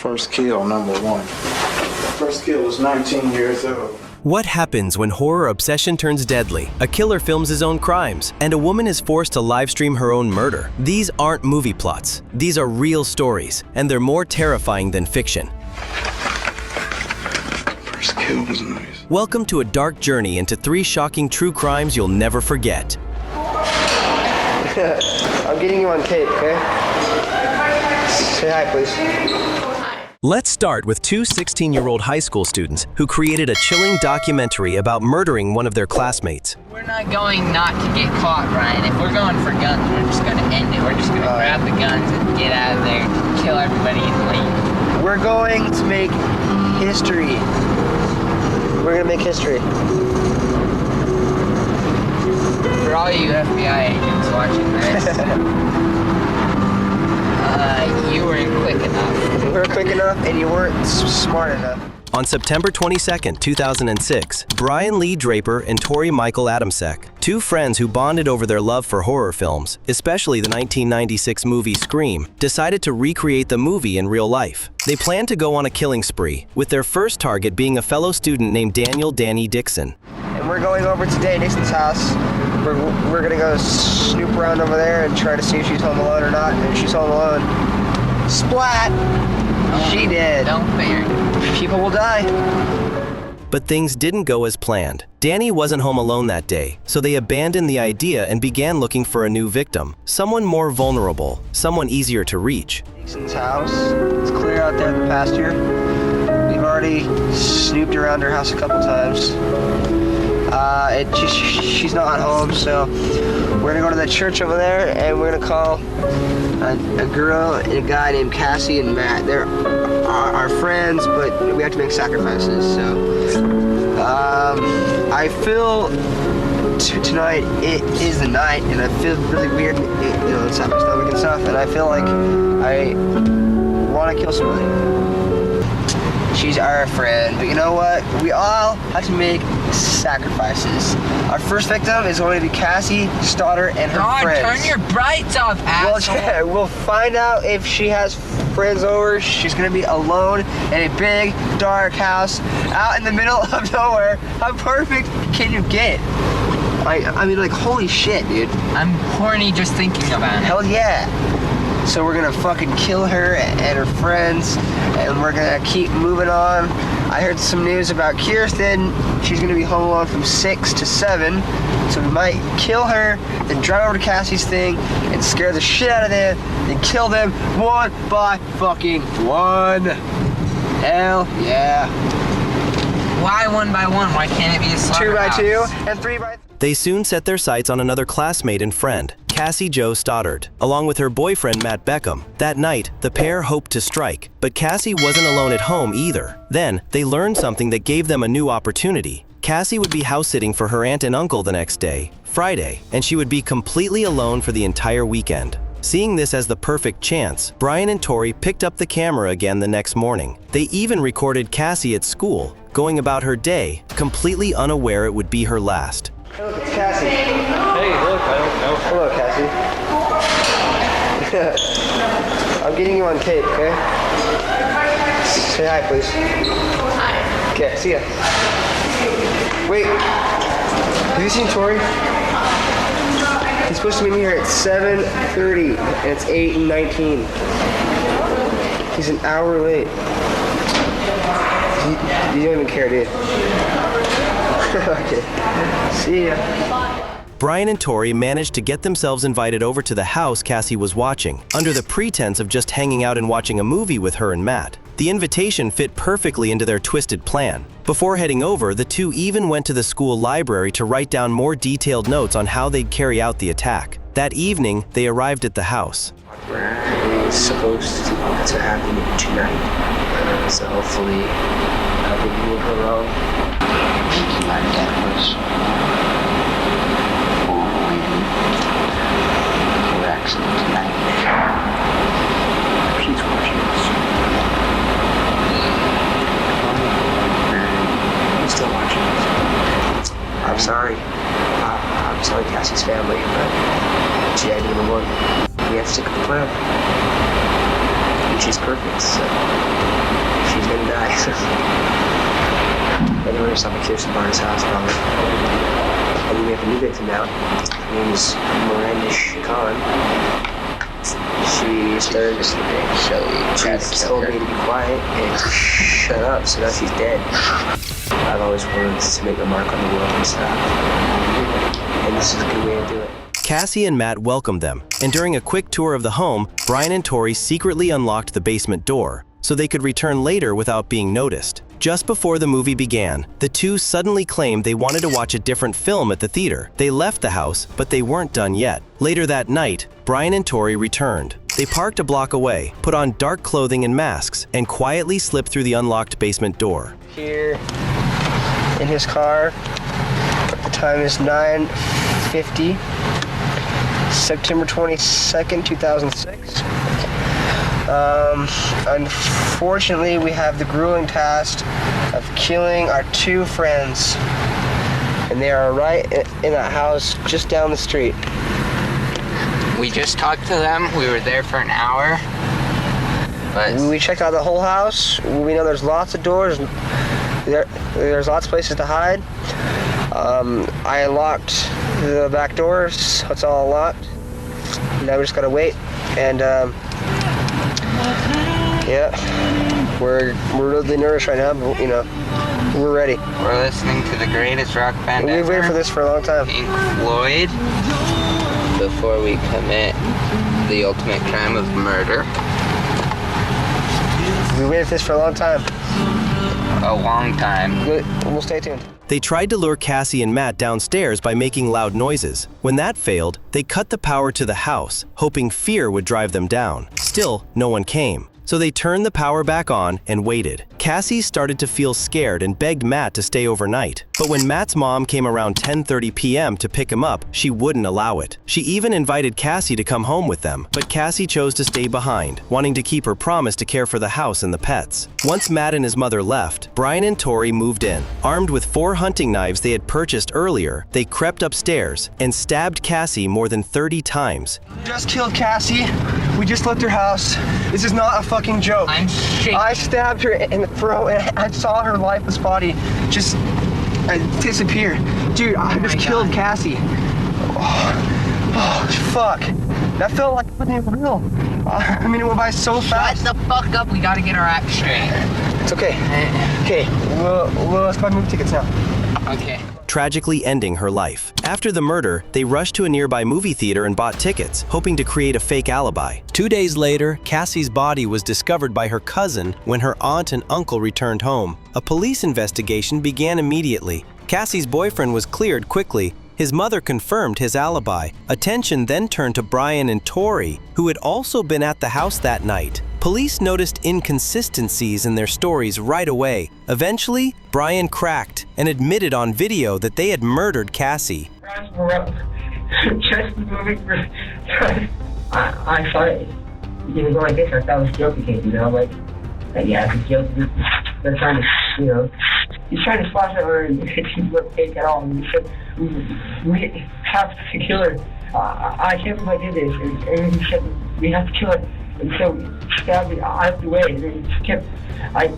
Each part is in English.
First kill, #1. First kill was 19 years old. What happens when horror obsession turns deadly? A killer films his own crimes, and a woman is forced to live stream her own murder. These aren't movie plots. These are real stories, and they're more terrifying than fiction. First kill was nice. Welcome to a dark journey into 3 shocking true crimes you'll never forget. I'm getting you on tape, okay? Say hi, please. Let's start with 2 16-year-old high school students who created a chilling documentary about murdering one of their classmates. We're not going not to get caught, Ryan. If we're going for guns, we're just going to end it. We're just going to grab the guns and get out of there, kill everybody and leave. We're going to make history. We're going to make history. For all you FBI agents watching this, you weren't quick enough. You weren't quick enough and you weren't smart enough. On September 22, 2006, Brian Lee Draper and Tori Michael Adamsek, 2 friends who bonded over their love for horror films, especially the 1996 movie Scream, decided to recreate the movie in real life. They planned to go on a killing spree, with their first target being a fellow student named Daniel Danny Dixon. And we're going over to Danny Dixon's house. We're going to go snoop around over there and try to see if she's home alone or not. And if she's home alone, splat! She did. Don't fear. People will die. But things didn't go as planned. Danny wasn't home alone that day, so they abandoned the idea and began looking for a new victim. Someone more vulnerable, someone easier to reach. Dixon's house. It's clear out there in the pasture. We've already snooped around her house a couple times. She's not home, so we're gonna go to the church over there and we're gonna call a girl and a guy named Cassie and Matt. They're our friends, but we have to make sacrifices. So I feel tonight it is the night, and I feel really weird, inside my stomach and stuff, and I feel like I want to kill somebody. She's our friend, but you know what? We all have to make sacrifices. Our first victim is going to be Cassie Stoddard and her friends. Turn your brights off, asshole. Well, yeah, we'll find out if she has friends over. She's gonna be alone in a big, dark house out in the middle of nowhere. How perfect can you get? I mean, like, holy shit, dude. I'm horny just thinking about it. Hell yeah. So we're gonna fucking kill her and her friends, and we're gonna keep moving on. I heard some news about Kirsten. She's gonna be home alone from 6 to 7. So we might kill her, then drive over to Cassie's thing, and scare the shit out of them, then kill them one by fucking one. Hell yeah. Why 1 by 1? Why can't it be a 2 by slaughterhouse? 2 and 3 by 3. They soon set their sights on another classmate and friend, Cassie Jo Stoddard, along with her boyfriend Matt Beckham. That night, the pair hoped to strike, but Cassie wasn't alone at home either. Then, they learned something that gave them a new opportunity. Cassie would be house-sitting for her aunt and uncle the next day, Friday, and she would be completely alone for the entire weekend. Seeing this as the perfect chance, Brian and Tori picked up the camera again the next morning. They even recorded Cassie at school, going about her day, completely unaware it would be her last. Hey, look, it's Cassie. Hey, look, I don't know. Hello, Cassie. I'm getting you on tape, okay? Say hi, please. Hi. Okay, see ya. Wait, have you seen Tori? He's supposed to meet me here at 7:30, and it's 8:19. He's an hour late. You don't even care, do you? Okay, see ya. Brian and Tori managed to get themselves invited over to the house Cassie was watching, under the pretense of just hanging out and watching a movie with her and Matt. The invitation fit perfectly into their twisted plan. Before heading over, the two even went to the school library to write down more detailed notes on how they'd carry out the attack. That evening, they arrived at the house. It's supposed to happen tonight, so hopefully I can move her along. My dad was for accident tonight. She's watching us. I'm still watching us. I'm sorry. I'm sorry, Cassie's family, but she had number one. We have to stick with the plan. And she's perfect, so And we're just on vacation at Barney's house, probably. And then we have a new victim now. Her name is Miranda Khan. She started just she told me to be quiet and to shut up, so now she's dead. I've always wanted to make a mark on the world and stuff. And this is a good way to do it. Cassie and Matt welcomed them, and during a quick tour of the home, Brian and Tori secretly unlocked the basement door so they could return later without being noticed. Just before the movie began, the two suddenly claimed they wanted to watch a different film at the theater. They left the house, but they weren't done yet. Later that night, Brian and Tori returned. They parked a block away, put on dark clothing and masks, and quietly slipped through the unlocked basement door. Here in his car. The time is 9:50, September 22nd, 2006. Unfortunately, we have the grueling task of killing our two friends, and they are right in that house just down the street. We just talked to them. We were there for an hour. But We checked out the whole house. We know there's lots of doors. There's lots of places to hide. I unlocked the back doors, so it's all locked. Now we just gotta wait, and yeah, we're really nervous right now, but you know, we're ready. we're listening to the greatest rock band We've waited for this for a long time. Pink Floyd, before we commit the ultimate crime of murder. We waited for this for a long time. A long time. We'll stay tuned. They tried to lure Cassie and Matt downstairs by making loud noises. When that failed, they cut the power to the house, hoping fear would drive them down. Still, no one came. So they turned the power back on and waited. Cassie started to feel scared and begged Matt to stay overnight. But when Matt's mom came around 10:30 p.m. to pick him up, she wouldn't allow it. She even invited Cassie to come home with them, but Cassie chose to stay behind, wanting to keep her promise to care for the house and the pets. Once Matt and his mother left, Brian and Tori moved in. Armed with 4 hunting knives they had purchased earlier, they crept upstairs and stabbed Cassie more than 30 times. We just killed Cassie. We just left her house. This is not a fucking joke. I'm shaking. I stabbed her in the throat, and I saw her lifeless body just disappear. Dude, I just killed Cassie. Oh, fuck. That felt like it wasn't even real. I mean, it went by so fast. Shut the fuck up. We gotta get our act straight. It's okay. Okay, let's buy movie tickets now. Okay. Tragically ending her life. After the murder, they rushed to a nearby movie theater and bought tickets, hoping to create a fake alibi. 2 days later, Cassie's body was discovered by her cousin when her aunt and uncle returned home. A police investigation began immediately. Cassie's boyfriend was cleared quickly. His mother confirmed his alibi. Attention then turned to Brian and Tori, who had also been at the house that night. Police noticed inconsistencies in their stories right away. Eventually, Brian cracked and admitted on video that they had murdered Cassie. Just moving for. I thought it was like this. I thought it was joking, you know, like yeah, it's a joke. They're trying to, you know, he's trying to splash her and it didn't look fake at all. And he said, we have to kill her. I can't believe I did this. And he said, we have to kill her. And so he stabbed me out of the way, and then he just kept. I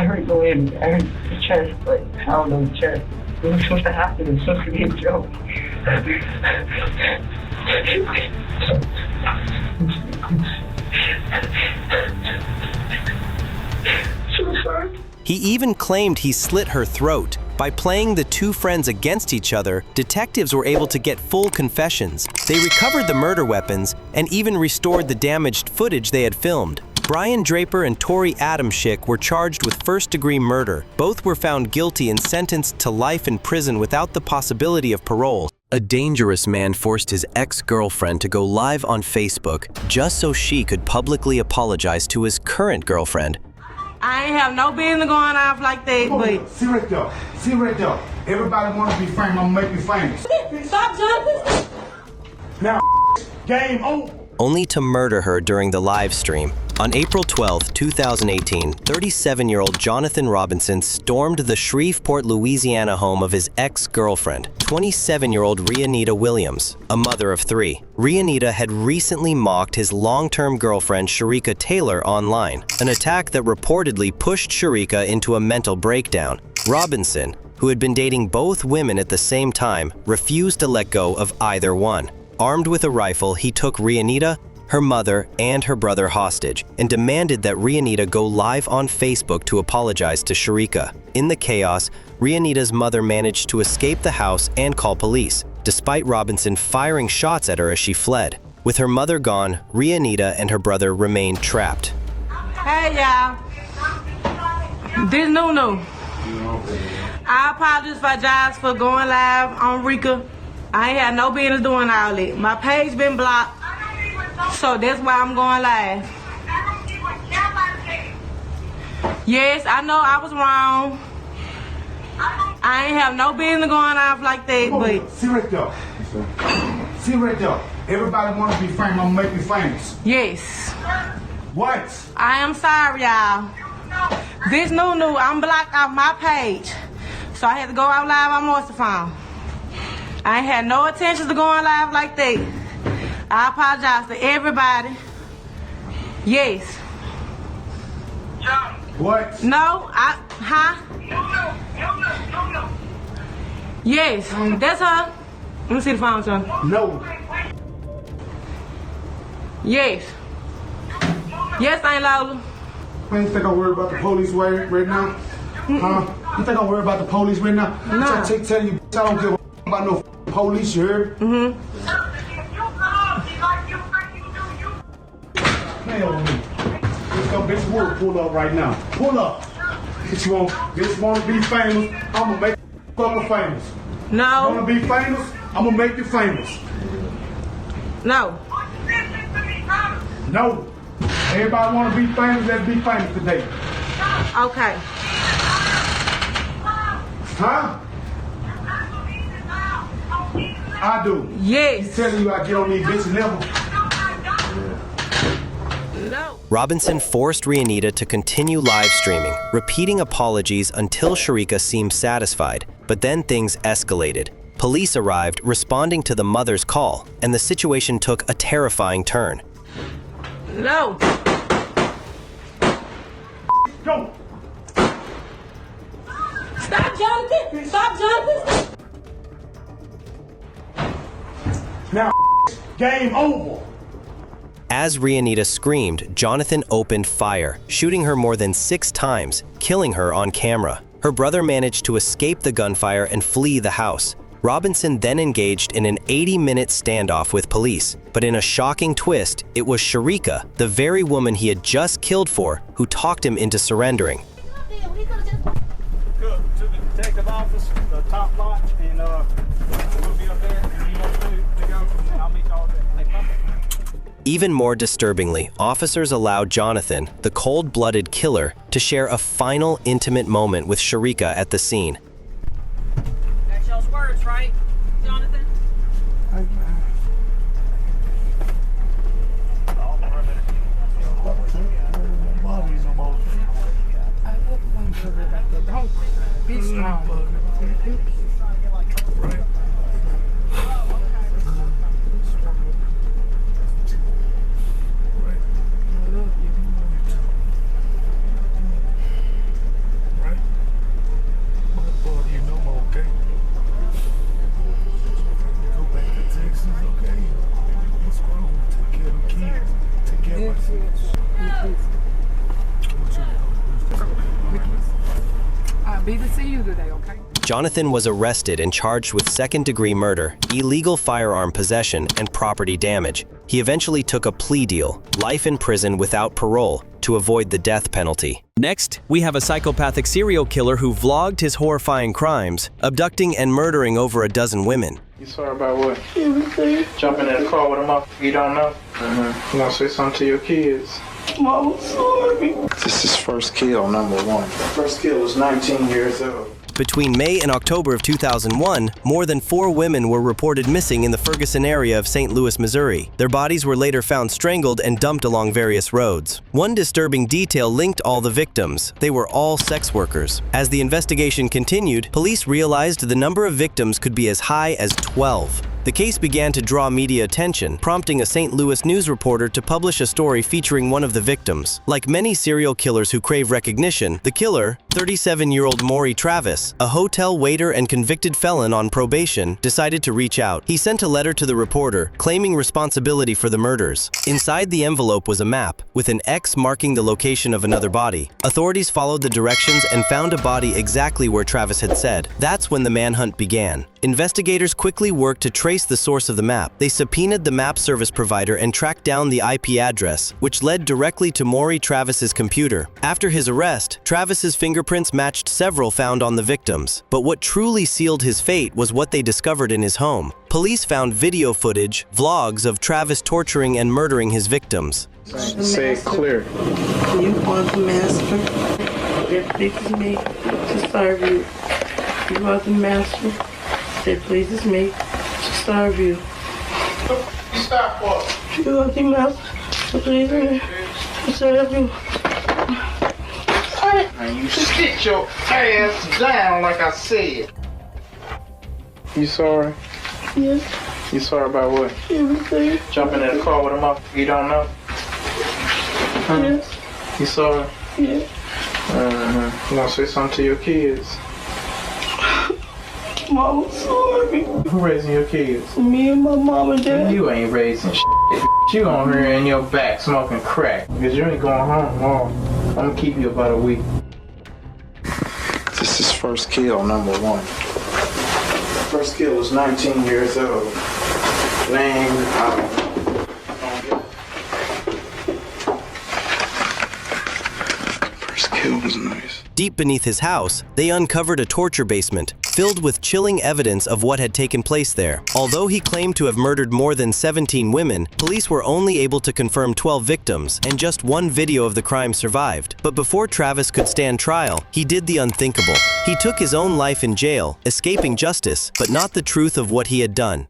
heard it go in. I heard the chest, like pound on the chest. It was supposed to happen. It was supposed to be a joke. So sorry. He even claimed he slit her throat. By playing the two friends against each other, detectives were able to get full confessions. They recovered the murder weapons and even restored the damaged footage they had filmed. Brian Draper and Tori Adamschick were charged with first-degree murder. Both were found guilty and sentenced to life in prison without the possibility of parole. A dangerous man forced his ex-girlfriend to go live on Facebook just so she could publicly apologize to his current girlfriend. I ain't have no business going off like that, but... See right there. See right there. Everybody want to be famous. I'm going to make you famous. Stop jumping! Now, game over. Only to murder her during the live stream. On April 12, 2018, 37-year-old Jonathan Robinson stormed the Shreveport, Louisiana home of his ex-girlfriend, 27-year-old Rianita Williams, a mother of 3. Rianita had recently mocked his long-term girlfriend Sharika Taylor online, an attack that reportedly pushed Sharika into a mental breakdown. Robinson, who had been dating both women at the same time, refused to let go of either one. Armed with a rifle, he took Rianita, her mother, and her brother hostage, and demanded that Rianita go live on Facebook to apologize to Sharika. In the chaos, Rianita's mother managed to escape the house and call police, despite Robinson firing shots at her as she fled. With her mother gone, Rianita and her brother remained trapped. Hey, y'all. This Nunu. I apologize for going live on Rika. I ain't had no business doing all that. My page been blocked. So that's why I'm going live. Yes, I know I was wrong. I ain't have no business going off like that, but... See right there. See right there. Everybody want to be famous. I'm going to make you famous. Yes. What? I am sorry, y'all. This Nunu, I'm blocked off my page. So I had to go out live on Morsephone. I ain't had no intentions of going live like that. I apologize to everybody. Yes. What? No, Yes, that's her. Let me see the phone, son. No. Yes. Yes, Aunt Lola. Man, you think I'm worried about the police right now? Huh? You think I'm worried about the police right now? No. I tell you, I don't give a about no police, you heard? Mm-hmm. Hell with me. This word pull up right now. Pull up. Bitch want to be famous, I'm going to make you fucking famous. No. You want to be famous, I'm going to make you famous. No. No. Everybody want to be famous, let's be famous today. Okay. Huh? I do. Yes. Telling you I get on these bitches never. No. Robinson forced Rianita to continue live streaming, repeating apologies until Sharika seemed satisfied, but then things escalated. Police arrived, responding to the mother's call, and the situation took a terrifying turn. No. Go. Stop, Jonathan. Stop, Jonathan. Now, game over. As Rianita screamed, Jonathan opened fire, shooting her more than 6 times, killing her on camera. Her brother managed to escape the gunfire and flee the house. Robinson then engaged in an 80-minute standoff with police, but in a shocking twist, it was Sharika, the very woman he had just killed for, who talked him into surrendering. Go to the detective office, the top lot, and we'll be up there, and you want to go from there. I'll meet y'all there. Even more disturbingly, officers allowed Jonathan, the cold-blooded killer, to share a final intimate moment with Sharika at the scene. That's y'all's words, right, Jonathan? Be strong. I'll be to see you today, okay? Jonathan was arrested and charged with second-degree murder, illegal firearm possession, and property damage. He eventually took a plea deal, life in prison without parole, to avoid the death penalty. Next, we have a psychopathic serial killer who vlogged his horrifying crimes, abducting and murdering over a dozen women. You sorry about what? Everything. Jumping in the car with a motherfucker you don't know? You want to say something to your kids? Mama, sorry. This is first kill, number 1. First kill is 19 years old. Between May and October of 2001, more than 4 women were reported missing in the Ferguson area of St. Louis, Missouri. Their bodies were later found strangled and dumped along various roads. One disturbing detail linked all the victims. They were all sex workers. As the investigation continued, police realized the number of victims could be as high as 12. The case began to draw media attention, prompting a St. Louis news reporter to publish a story featuring one of the victims. Like many serial killers who crave recognition, the killer, 37-year-old Maury Travis, a hotel waiter and convicted felon on probation, decided to reach out. He sent a letter to the reporter, claiming responsibility for the murders. Inside the envelope was a map, with an X marking the location of another body. Authorities followed the directions and found a body exactly where Travis had said. That's when the manhunt began. Investigators quickly worked to trace the source of the map. They subpoenaed the map service provider and tracked down the IP address, which led directly to Maury Travis's computer. After his arrest, Travis's fingerprints matched several found on the victims. But what truly sealed his fate was what they discovered in his home. Police found video footage, vlogs of Travis torturing and murdering his victims. Say it clear. You want the master that pleases me to serve you. You are the master that pleases me to serve you. Stop what? You are the master that pleases me to serve you. And you sit your ass down like I said. You sorry? Yes. You sorry about what? Everything. Jumping in the car with him up? You don't know? Yes. You sorry? Yes. You want to say something to your kids? Mama, sorry. Who raising your kids? Me and my mom and dad. You ain't raising shit. You on here in your back smoking crack. Because you ain't going home long. I'm going to keep you about a week. This is first kill number 1. First kill was 19 years old. Laying out. First kill was nice. Deep beneath his house, they uncovered a torture basement filled with chilling evidence of what had taken place there. Although he claimed to have murdered more than 17 women, police were only able to confirm 12 victims, and just one video of the crime survived. But before Travis could stand trial, he did the unthinkable. He took his own life in jail, escaping justice, but not the truth of what he had done.